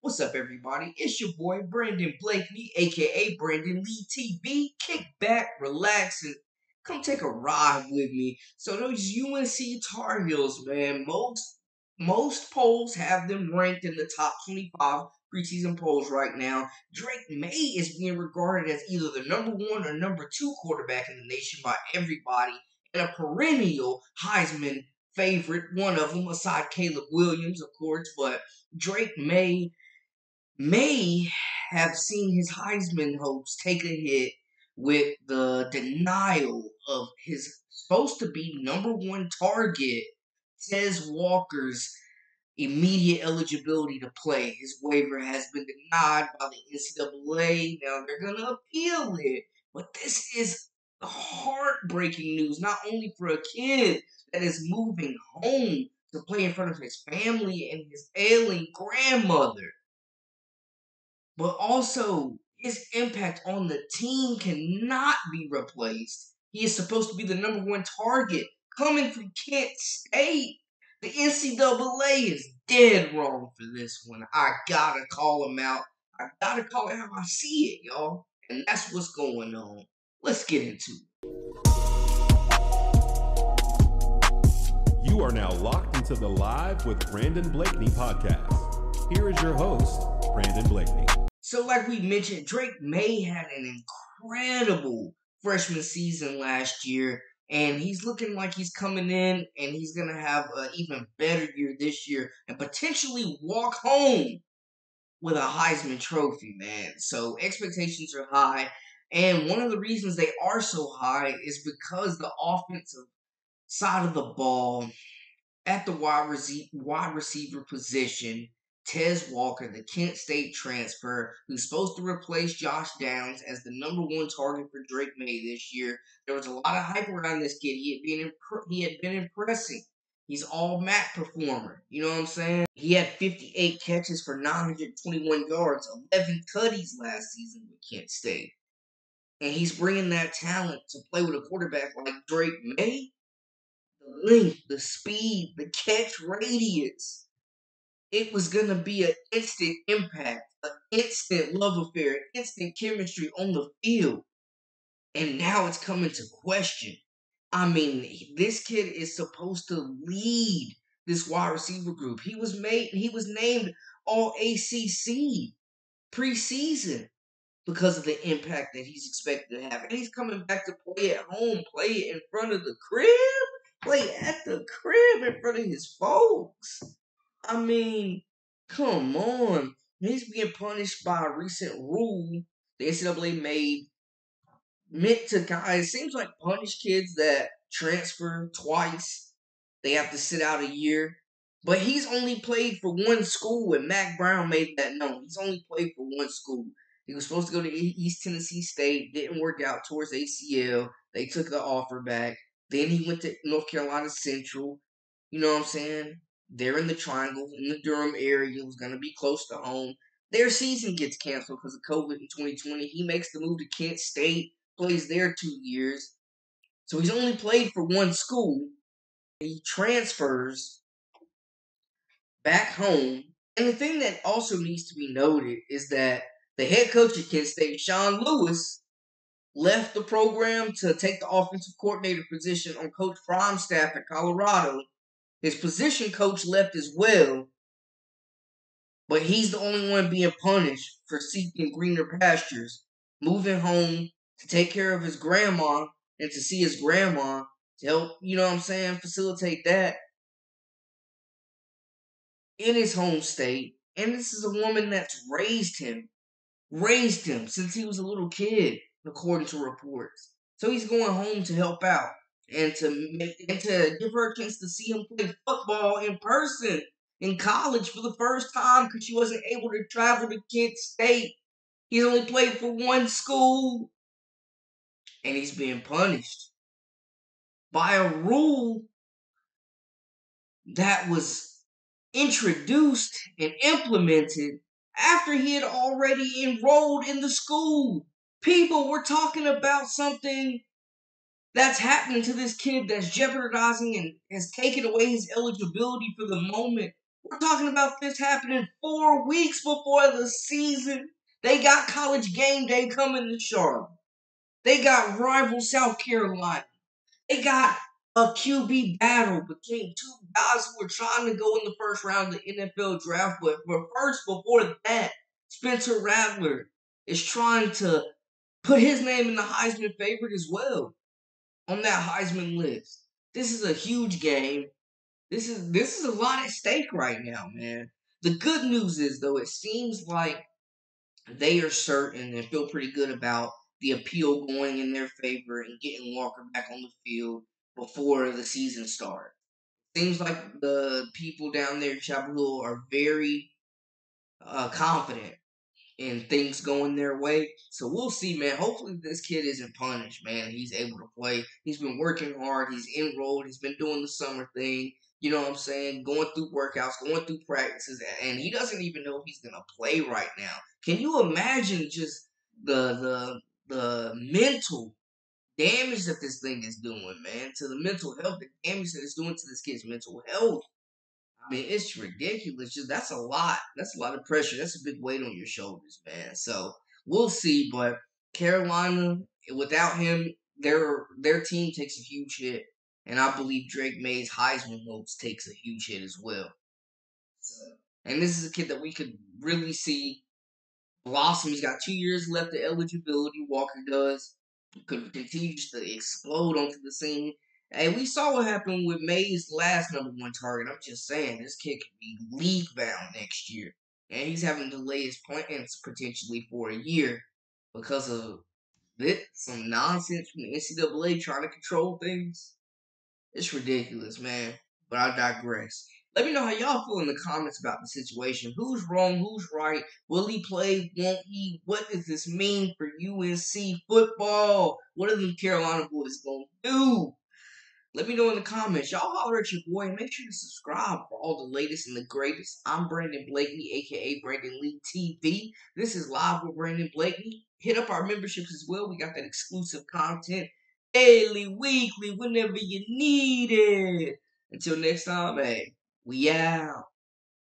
What's up, everybody? It's your boy Brandon Blakeney, aka Brandon Lee TV. Kick back, relax, and come take a ride with me. So those UNC Tar Heels, man, most polls have them ranked in the top 25 preseason polls right now. Drake May is being regarded as either the number one or number two quarterback in the nation by everybody, and a perennial Heisman favorite, one of them, aside Caleb Williams, of course, but Drake may have seen his Heisman hopes take a hit with the denial of his supposed to be number one target, Tez Walker's immediate eligibility to play. His waiver has been denied by the NCAA. Now they're going to appeal it. But this is heartbreaking news, not only for a kid that is moving home to play in front of his family and his ailing grandmother, but also his impact on the team cannot be replaced. He is supposed to be the number one target coming from Kent State. The NCAA is dead wrong for this one. I gotta call him out. I gotta call it how I see it, y'all. And that's what's going on. Let's get into it. You are now locked into the Live with Brandon Blakeney podcast. Here is your host, Brandon Blakeney. So like we mentioned, Drake May had an incredible freshman season last year, and he's looking like he's coming in and he's going to have an even better year this year and potentially walk home with a Heisman Trophy, man. So expectations are high, and one of the reasons they are so high is because the offensive side of the ball at the wide receiver position, Tez Walker, the Kent State transfer, who's supposed to replace Josh Downs as the number one target for Drake May this year. There was a lot of hype around this kid. He had been impressing. He's all MAC performer. You know what I'm saying? He had 58 catches for 921 yards, 11 tutties last season with Kent State. And he's bringing that talent to play with a quarterback like Drake May. The length, the speed, the catch radius. It was going to be an instant impact, an instant love affair, an instant chemistry on the field. And now it's coming to question. I mean, this kid is supposed to lead this wide receiver group. He was named All ACC preseason because of the impact that he's expected to have. And he's coming back to play at home, play it in front of the crib, play at the crib in front of his folks. I mean, come on. He's being punished by a recent rule the NCAA made meant to it seems like punish kids that transfer twice. They have to sit out a year. But he's only played for one school, and Mac Brown made that known. He's only played for one school. He was supposed to go to East Tennessee State, didn't work out towards ACL. They took the offer back. Then he went to North Carolina Central. You know what I'm saying? They're in the Triangle, in the Durham area. It was going to be close to home. Their season gets canceled because of COVID in 2020. He makes the move to Kent State, plays there 2 years. So he's only played for one school. He transfers back home. And the thing that also needs to be noted is that the head coach at Kent State, Sean Lewis, left the program to take the offensive coordinator position on Coach Prom's staff at Colorado. His position coach left as well, but he's the only one being punished for seeking greener pastures, moving home to take care of his grandma and to see his grandma to help, you know what I'm saying, facilitate that in his home state. And this is a woman that's raised him since he was a little kid, according to reports. So he's going home to help out and to give her a chance to see him play football in person in college for the first time because she wasn't able to travel to Kent State. He's only played for one school, and he's being punished by a rule that was introduced and implemented after he had already enrolled in the school. People, we're talking about something that's happening to this kid that's jeopardizing and has taken away his eligibility for the moment We're talking about this happening 4 weeks before the season. They got College Game Day coming to Charlotte. They got rival South Carolina. They got a QB battle between two guys who are trying to go in the first round of the NFL draft. But first, before that, Spencer Rattler is trying to put his name in the Heisman favorite as well on that Heisman list. This is a huge game. This is a lot at stake right now, man. The good news is though, it seems like they are certain and feel pretty good about the appeal going in their favor and getting Walker back on the field before the season starts. Seems like the people down there in Chapel Hill are very confident and things going their way. So we'll see, man. Hopefully this kid isn't punished, man. He's able to play. He's been working hard. He's enrolled. He's been doing the summer thing. You know what I'm saying? Going through workouts, going through practices, and he doesn't even know if he's gonna play right now. Can you imagine just the mental damage that this thing is doing, man? To the mental health, the damage that it's doing to this kid's mental health. I mean, it's ridiculous. Just that's a lot. That's a lot of pressure. That's a big weight on your shoulders, man. So we'll see. But Carolina, without him, their team takes a huge hit, and I believe Drake May's Heisman hopes takes a huge hit as well. So, and this is a kid that we could really see blossom. He's got 2 years left of eligibility. Walker does. Could continue just to explode onto the scene. Hey, we saw what happened with Maye's last #1 target. I'm just saying, this kid could be league bound next year. And he's having to delay his plans potentially for a year because of some nonsense from the NCAA trying to control things. It's ridiculous, man. But I digress. Let me know how y'all feel in the comments about the situation. Who's wrong? Who's right? Will he play? Won't he? What does this mean for UNC football? What are the Carolina boys going to do? Let me know in the comments. Y'all holler at your boy and make sure to subscribe for all the latest and the greatest. I'm Brandon Blakeney, aka Brandon Lee TV. This is Live with Brandon Blakeney. Hit up our memberships as well. We got that exclusive content daily, weekly, whenever you need it. Until next time, hey, we out.